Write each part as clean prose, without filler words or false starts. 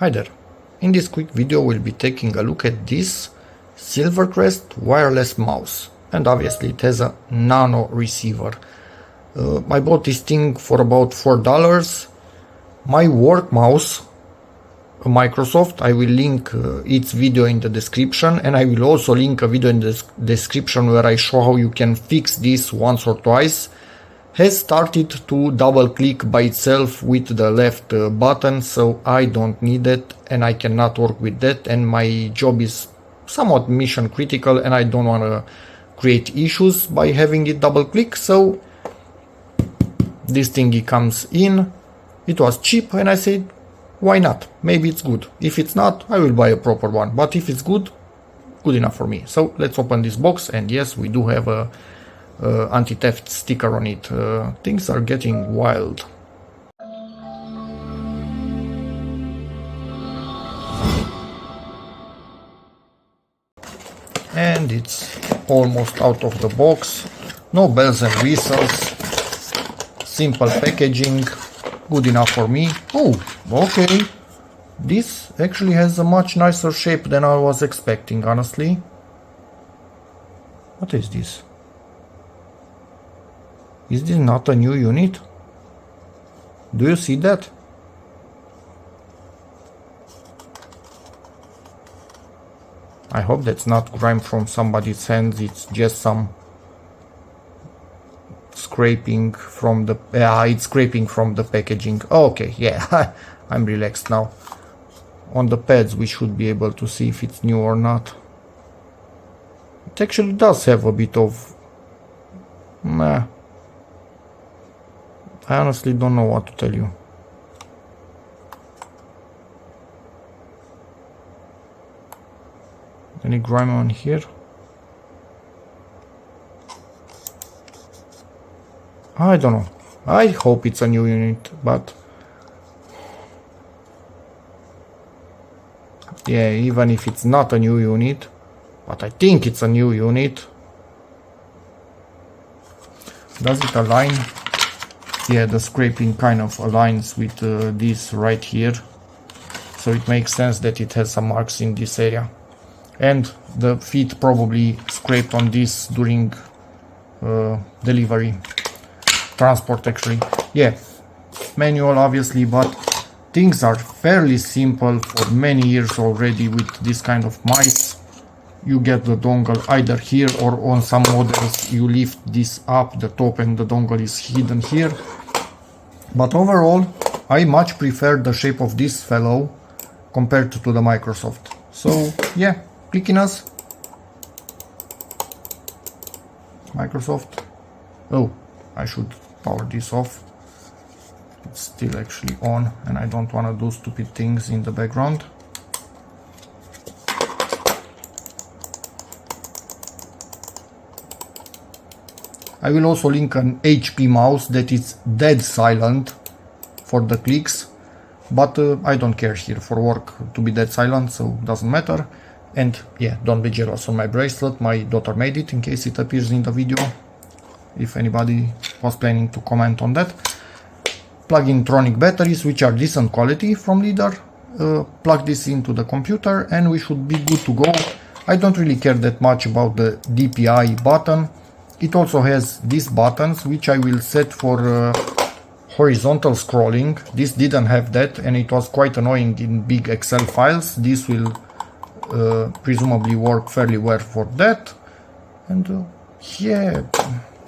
Hi there. In this quick video we'll be taking a look at this SILVERCREST Wireless Mouse, and obviously it has a nano receiver. I bought this thing for about $4. My work mouse, Microsoft, I will link its video in the description, and I will also link a video in the description where I show how you can fix this once or twice. Has started to double click by itself with the left button, so I don't need it and I cannot work with that, and my job is somewhat mission critical and I don't want to create issues by having it double click. So this thingy comes in. It was cheap and I said, why not? Maybe it's good. If it's not, I will buy a proper one, but if it's good enough for me. So let's open this box, and yes, we do have a anti-theft sticker on it. Things are getting wild. And it's almost out of the box. No bells and whistles. Simple packaging. Good enough for me. Oh, okay. This actually has a much nicer shape than I was expecting, honestly. What is this? Is this not a new unit? Do you see that? I hope that's not grime from somebody's hands, it's just some scraping from the... it's scraping from the packaging. Okay, yeah, I'm relaxed now. On the pads we should be able to see if it's new or not. It actually does have a bit of... I honestly don't know what to tell you. Any grime on here? I don't know. I hope it's a new unit, but yeah, even if it's not a new unit, but I think it's a new unit. Does it align? Yeah, the scraping kind of aligns with this right here, so it makes sense that it has some marks in this area, and the feet probably scraped on this during delivery, transport actually. Yeah, manual obviously, but things are fairly simple for many years already with this kind of mice. You get the dongle either here, or on some models you lift this up the top and the dongle is hidden here. But overall, I much prefer the shape of this fellow compared to the Microsoft. So yeah, clickiness. Microsoft. Oh, I should power this off. It's still actually on and I don't want to do stupid things in the background. I will also link an HP mouse that is dead silent for the clicks, but I don't care here for work to be dead silent, so doesn't matter. And yeah, don't be jealous on my bracelet, my daughter made it in case it appears in the video, if anybody was planning to comment on that. Plug-in Tronic batteries, which are decent quality from Leader. Plug this into the computer and we should be good to go. I don't really care that much about the DPI button. It also has these buttons, which I will set for horizontal scrolling. This didn't have that and it was quite annoying in big Excel files. This will presumably work fairly well for that. And yeah,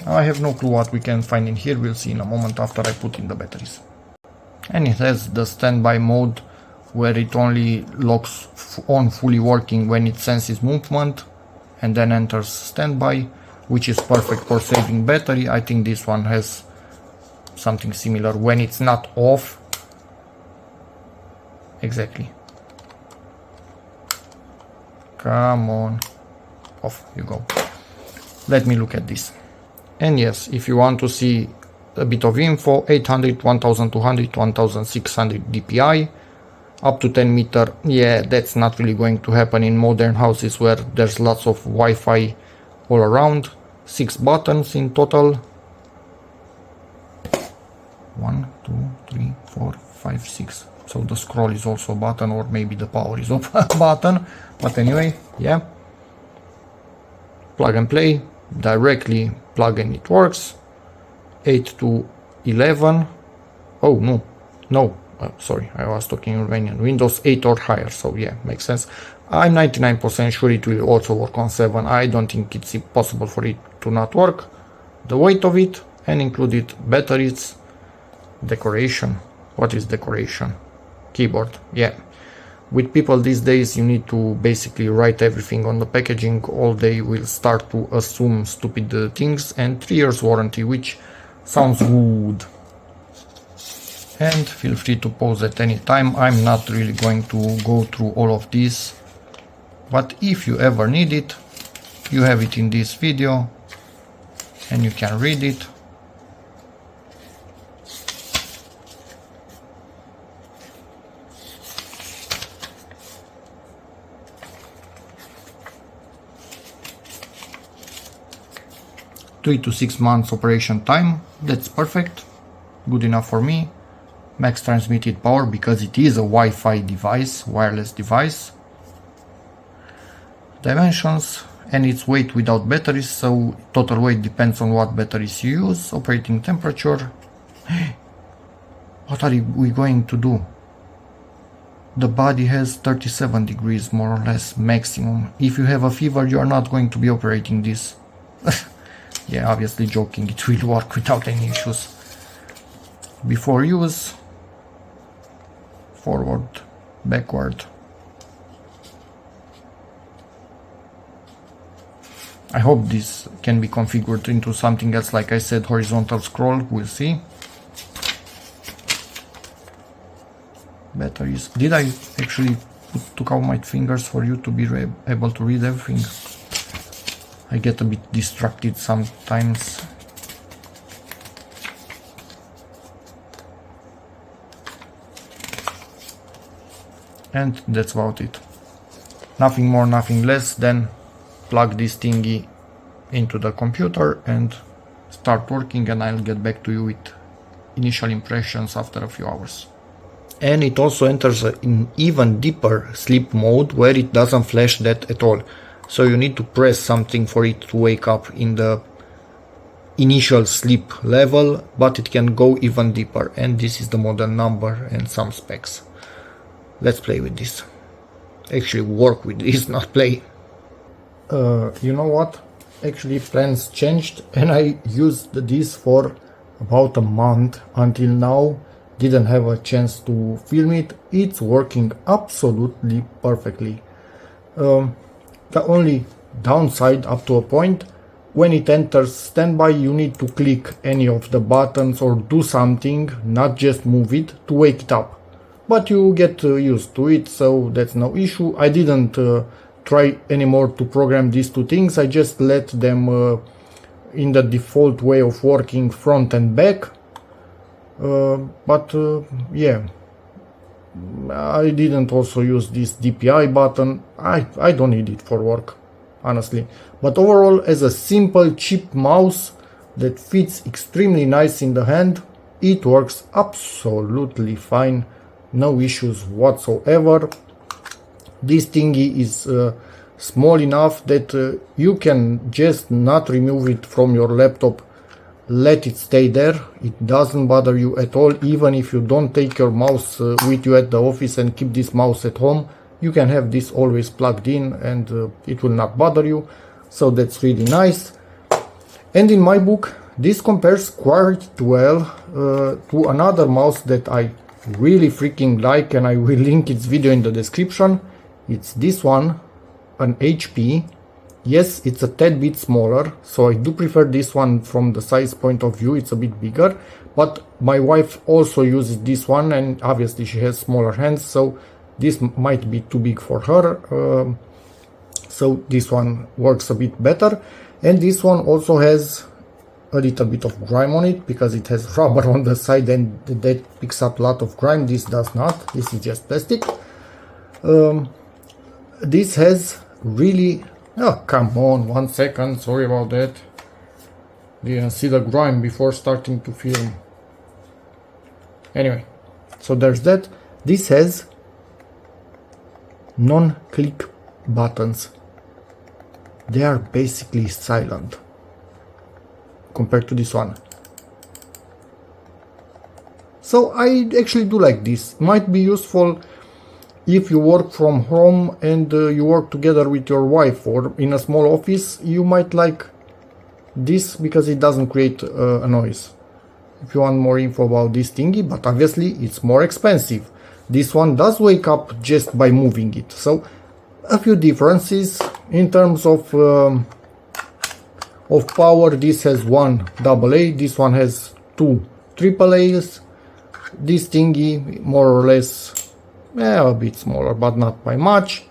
I have no clue what we can find in here. We'll see in a moment after I put in the batteries. And it has the standby mode, where it only locks on fully working when it senses movement and then enters standby, which is perfect for saving battery. I think this one has something similar when it's not off. Exactly. Come on. Off you go. Let me look at this. And yes, if you want to see a bit of info, 800, 1200, 1600 DPI, up to 10 meter. Yeah, that's not really going to happen in modern houses where there's lots of Wi-Fi all around. 6 buttons in total. 1, 2, 3, 4, 5, 6. So the scroll is also a button, or maybe the power is off a button. But anyway, yeah. Plug and play, directly plug and it works. 8 to 11. Oh, no. Sorry, I was talking Romanian. Windows 8 or higher, so yeah, makes sense. I'm 99% sure it will also work on 7. I don't think it's possible for it to not work. The weight of it, and included batteries, decoration. What is decoration? Keyboard, yeah. With people these days, you need to basically write everything on the packaging, or they will start to assume stupid things. And 3 years warranty, which sounds good. And feel free to pause at any time. I'm not really going to go through all of this, but if you ever need it, you have it in this video and you can read it. Three to 6 months operation time, that's perfect, good enough for me. Max transmitted power, because it is a Wi-Fi device, wireless device. Dimensions and its weight without batteries, so total weight depends on what batteries you use. Operating temperature. What are we going to do? The body has 37 degrees more or less maximum. If you have a fever, you are not going to be operating this. Yeah, obviously joking, it will work without any issues. Before use, forward, backward. I hope this can be configured into something else, like I said, horizontal scroll, we'll see. Batteries. Did I actually took out my fingers for you to be able to read everything? I get a bit distracted sometimes. And that's about it. Nothing more, nothing less than plug this thingy into the computer and start working, and I'll get back to you with initial impressions after a few hours. And it also enters in even deeper sleep mode, where it doesn't flash that at all. So you need to press something for it to wake up in the initial sleep level, but it can go even deeper, and this is the model number and some specs. Let's play with this. Actually work with this, not play. You know what? Actually plans changed, and I used this for about a month until now. Didn't have a chance to film it. It's working absolutely perfectly. The only downside, up to a point, when it enters standby, you need to click any of the buttons or do something, not just move it, to wake it up. But you get used to it, so that's no issue. I didn't try anymore to program these two things. I just let them in the default way of working, front and back. Yeah, I didn't also use this DPI button. I don't need it for work, honestly. But overall, as a simple cheap mouse that fits extremely nice in the hand, it works absolutely fine. No issues whatsoever. This thingy is small enough that you can just not remove it from your laptop. Let it stay there. It doesn't bother you at all. Even if you don't take your mouse with you at the office and keep this mouse at home, you can have this always plugged in, and it will not bother you. So that's really nice. And in my book, this compares quite well to another mouse that I really freaking like, and I will link its video in the description. It's this one, an HP. Yes, it's a tad bit smaller, so I do prefer this one from the size point of view. It's a bit bigger, but my wife also uses this one, and obviously she has smaller hands, so this might be too big for her. So this one works a bit better, and this one also has a little bit of grime on it because it has rubber on the side, and that picks up a lot of grime. This does not. This is just plastic. This has really... Oh, come on, 1 second, sorry about that. Didn't see the grime before starting to film. Anyway, so there's that. This has non-click buttons. They are basically silent compared to this one. So I actually do like this. Might be useful if you work from home and you work together with your wife, or in a small office. You might like this because it doesn't create a noise. If you want more info about this thingy, but obviously it's more expensive. This one does wake up just by moving it. So a few differences in terms of power. This has one AA, this one has two AAAs. This thingy more or less a bit smaller, but not by much.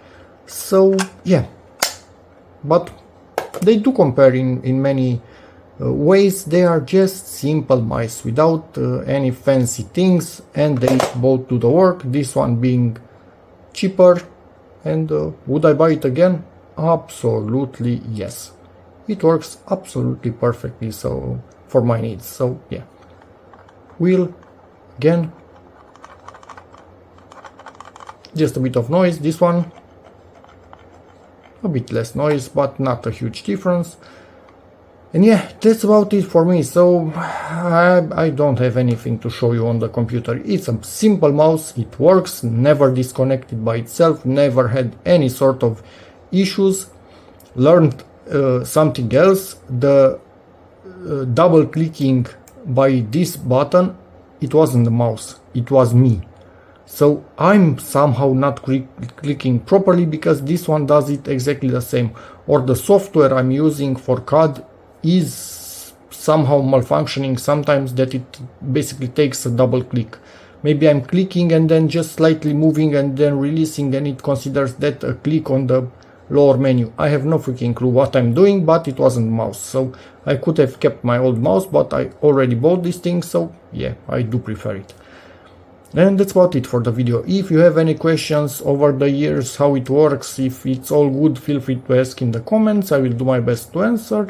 So yeah, but they do compare in many ways. They are just simple mice without any fancy things, and they both do the work. This one being cheaper. And would I buy it again? Absolutely yes. It works absolutely perfectly so for my needs. So yeah, wheel again, just a bit of noise. This one a bit less noise, but not a huge difference. And yeah, that's about it for me. So I don't have anything to show you on the computer. It's a simple mouse, it works, never disconnected by itself, never had any sort of issues. Learned something else. The double clicking by this button, it wasn't the mouse, it was me. So I'm somehow not clicking properly because this one does it exactly the same. Or the software I'm using for CAD is somehow malfunctioning sometimes, that it basically takes a double click. Maybe I'm clicking and then just slightly moving and then releasing, and it considers that a click on the lower menu. I have no freaking clue what I'm doing, but it wasn't mouse. So I could have kept my old mouse, but I already bought this thing, so yeah, I do prefer it. And that's about it for the video. If you have any questions over the years, how it works, if it's all good, feel free to ask in the comments. I will do my best to answer.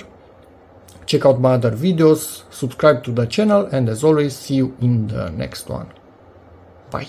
Check out my other videos, subscribe to the channel, and as always, see you in the next one. Bye.